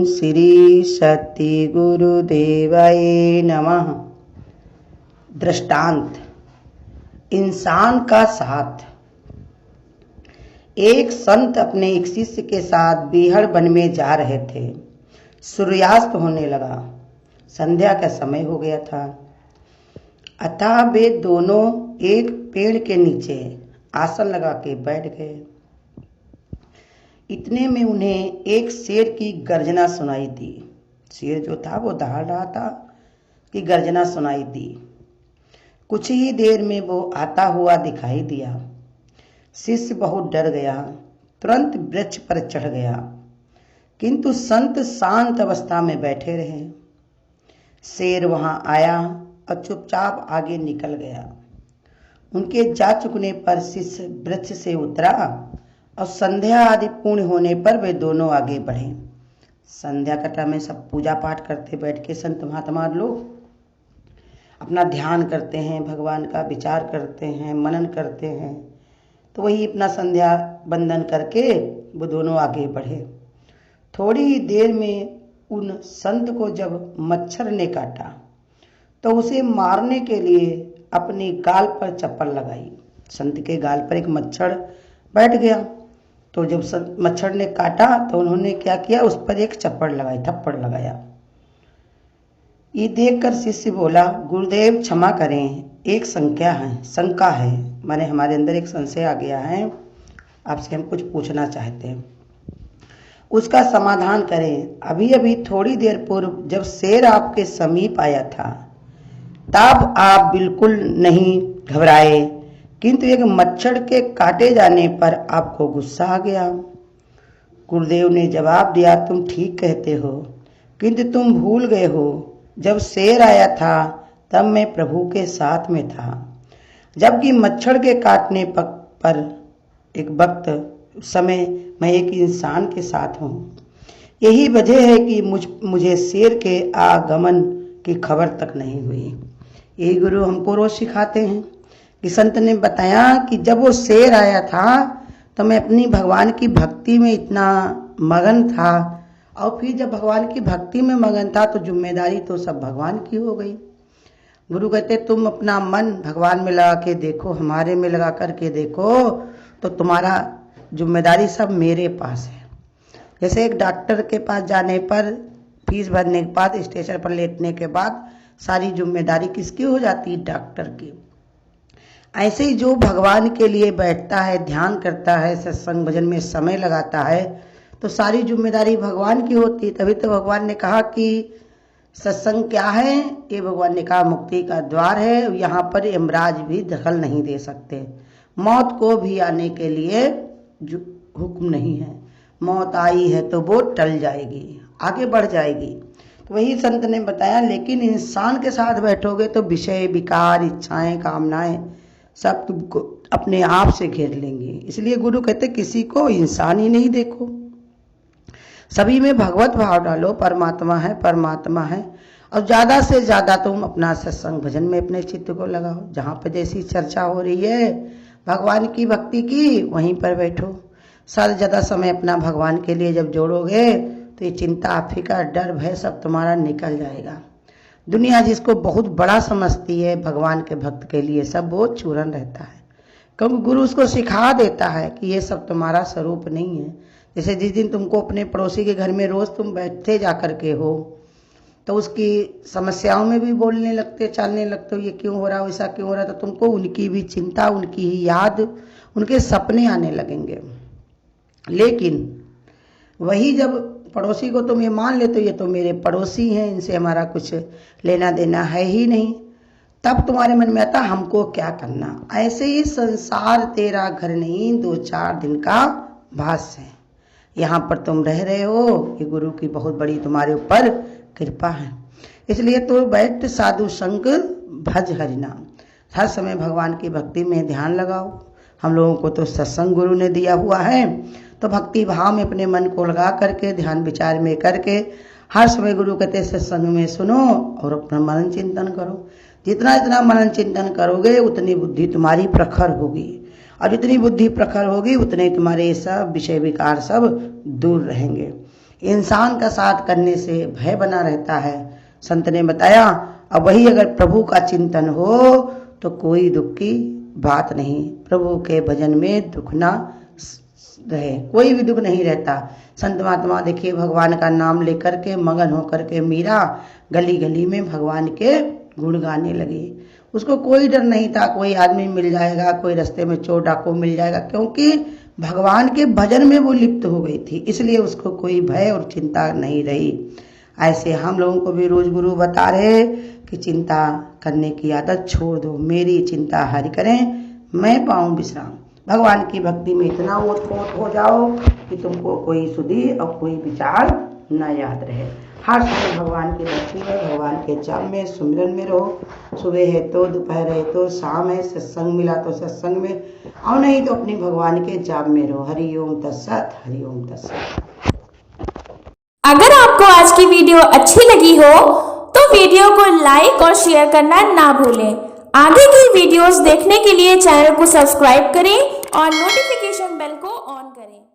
ओम श्री सती गुरुदेवाय नमः। दृष्टांत। इंसान का साथ। एक संत अपने एक शिष्य के साथ बीहड़ वन में जा रहे थे। सूर्यास्त होने लगा, संध्या का समय हो गया था। अतः वे दोनों एक पेड़ के नीचे आसन लगा के बैठ गए। इतने में उन्हें एक शेर की गर्जना सुनाई दी। शेर जो था वो दहाड़ रहा था कि गर्जना सुनाई दी। कुछ ही देर में वो आता हुआ दिखाई दिया। शिष्य बहुत डर गया, तुरंत वृक्ष पर चढ़ गया, किंतु संत शांत अवस्था में बैठे रहे। शेर वहां आया और चुपचाप आगे निकल गया। उनके जा चुकने पर शिष्य वृक्ष से उतरा और संध्या आदि पूर्ण होने पर वे दोनों आगे बढ़े। संध्या कटा में सब पूजा पाठ करते, बैठ के संत महात्मा लोग अपना ध्यान करते हैं, भगवान का विचार करते हैं, मनन करते हैं। तो वही अपना संध्या बंदन करके वो दोनों आगे बढ़े। थोड़ी ही देर में उन संत को जब मच्छर ने काटा तो उसे मारने के लिए अपनी गाल पर चप्पल लगाई। संत के गाल पर एक मच्छर बैठ गया, तो जब मच्छर ने काटा तो उन्होंने क्या किया, उस पर एक थप्पड़ लगाया। ये देखकर शिष्य बोला, गुरुदेव क्षमा करें, एक शंका है, माने हमारे अंदर एक संशय आ गया है, आपसे हम कुछ पूछना चाहते हैं, उसका समाधान करें। अभी अभी थोड़ी देर पूर्व जब शेर आपके समीप आया था तब आप बिल्कुल नहीं घबराए, किंतु एक मच्छर के काटे जाने पर आपको गुस्सा आ गया। गुरुदेव ने जवाब दिया, तुम ठीक कहते हो, किंतु तुम भूल गए हो, जब शेर आया था तब मैं प्रभु के साथ में था, जबकि मच्छर के काटने पर एक वक्त समय मैं एक इंसान के साथ हूँ। यही वजह है कि मुझे शेर के आगमन की खबर तक नहीं हुई। यही गुरु हमको रोज सिखाते हैं कि संत ने बताया कि जब वो शेर आया था तो मैं अपनी भगवान की भक्ति में इतना मगन था, और फिर जब भगवान की भक्ति में मगन था तो जिम्मेदारी तो सब भगवान की हो गई। गुरु कहते तुम अपना मन भगवान में लगा के देखो, हमारे में लगा करके देखो, तो तुम्हारा जिम्मेदारी सब मेरे पास है। जैसे एक डॉक्टर के पास जाने पर फीस भरने के बाद स्टेशन पर लेटने के बाद सारी जिम्मेदारी किसकी हो जाती है, डॉक्टर की। ऐसे ही जो भगवान के लिए बैठता है, ध्यान करता है, सत्संग भजन में समय लगाता है, तो सारी जिम्मेदारी भगवान की होती है। तभी तो भगवान ने कहा कि सत्संग क्या है, ये भगवान ने कहा मुक्ति का द्वार है, यहाँ पर यमराज भी दखल नहीं दे सकते। मौत को भी आने के लिए हुक्म नहीं है, मौत आई है तो वो टल जाएगी, आगे बढ़ जाएगी। तो वही संत ने बताया, लेकिन इंसान के साथ बैठोगे तो विषय, विकार, इच्छाएं, कामनाएं सब तुमको अपने आप से घेर लेंगे। इसलिए गुरु कहते किसी को इंसान ही नहीं देखो, सभी में भगवत भाव डालो, परमात्मा है परमात्मा है। और ज़्यादा से ज़्यादा तुम अपना सत्संग भजन में अपने चित्त को लगाओ। जहाँ पर जैसी चर्चा हो रही है भगवान की भक्ति की, वहीं पर बैठो। सारा ज़्यादा समय अपना भगवान के लिए जब जोड़ोगे तो ये चिंता, फिक्र, डर, भय सब तुम्हारा निकल जाएगा। दुनिया जिसको बहुत बड़ा समझती है, भगवान के भक्त के लिए सब बहुत चूरन रहता है, क्योंकि गुरु उसको सिखा देता है कि ये सब तुम्हारा स्वरूप नहीं है। जैसे जिस दिन तुमको अपने पड़ोसी के घर में रोज तुम बैठते जा करके हो तो उसकी समस्याओं में भी बोलने लगते, चालने लगते हो, ये क्यों हो रहा, वैसा क्यों हो रहा, तो तुमको उनकी भी चिंता, उनकी ही याद, उनके सपने आने लगेंगे। लेकिन वही जब पड़ोसी को तुम ये मान लेते हो, ये तो मेरे पड़ोसी हैं, इनसे हमारा कुछ लेना देना है ही नहीं, तब तुम्हारे मन में आता हमको क्या करना। ऐसे ही संसार तेरा घर नहीं, 2-4 दिन का भास है। यहाँ पर तुम रह रहे हो, ये गुरु की बहुत बड़ी तुम्हारे ऊपर कृपा है। इसलिए तो बैठ साधु संग भज हरिनाम, हर समय भगवान की भक्ति में ध्यान लगाओ। हम लोगों को तो सत्संग गुरु ने दिया हुआ है, तो भक्ति भाव में अपने मन को लगा करके, ध्यान विचार में करके हर समय गुरु कहते सत्संग में सुनो और अपना मनन चिंतन करो। जितना जितना मनन चिंतन करोगे उतनी बुद्धि तुम्हारी प्रखर होगी, और जितनी बुद्धि प्रखर होगी उतने तुम्हारे सब विषय विकार सब दूर रहेंगे। इंसान का साथ करने से भय बना रहता है। संत ने बताया, अब वही अगर प्रभु का चिंतन हो तो कोई दुख की बात नहीं। प्रभु के भजन में दुख ना रहे, कोई भी दुख नहीं रहता। संत महात्मा देखिए भगवान का नाम लेकर के मगन होकर के मीरा गली गली में भगवान के गुण गाने लगी। उसको कोई डर नहीं था कोई आदमी मिल जाएगा, कोई रास्ते में चोर डाकू मिल जाएगा, क्योंकि भगवान के भजन में वो लिप्त हो गई थी, इसलिए उसको कोई भय और चिंता नहीं रही। ऐसे हम लोगों को भी रोज गुरु बता रहे कि चिंता करने की आदत छोड़ दो, मेरी चिंता हरि करें, मैं पाऊं विश्राम। भगवान की भक्ति में इतना ओत-पोत हो जाओ कि तुमको कोई सुधि और कोई विचार न याद रहे। हर समय भगवान की भक्ति में, भगवान के जाप में, सुमिरन में रहो। सुबह है तो, दोपहर है तो, शाम है, सत्संग मिला तो सत्संग में, और नहीं तो अपनी भगवान के जाप में रहो। हरि ओम तत्सत, हरि ओम तत्सत। अगर आपको आज की वीडियो अच्छी लगी हो तो वीडियो को लाइक और शेयर करना ना भूलें। आगे की वीडियोस देखने के लिए चैनल को सब्सक्राइब करें और नोटिफिकेशन बेल को ऑन करें।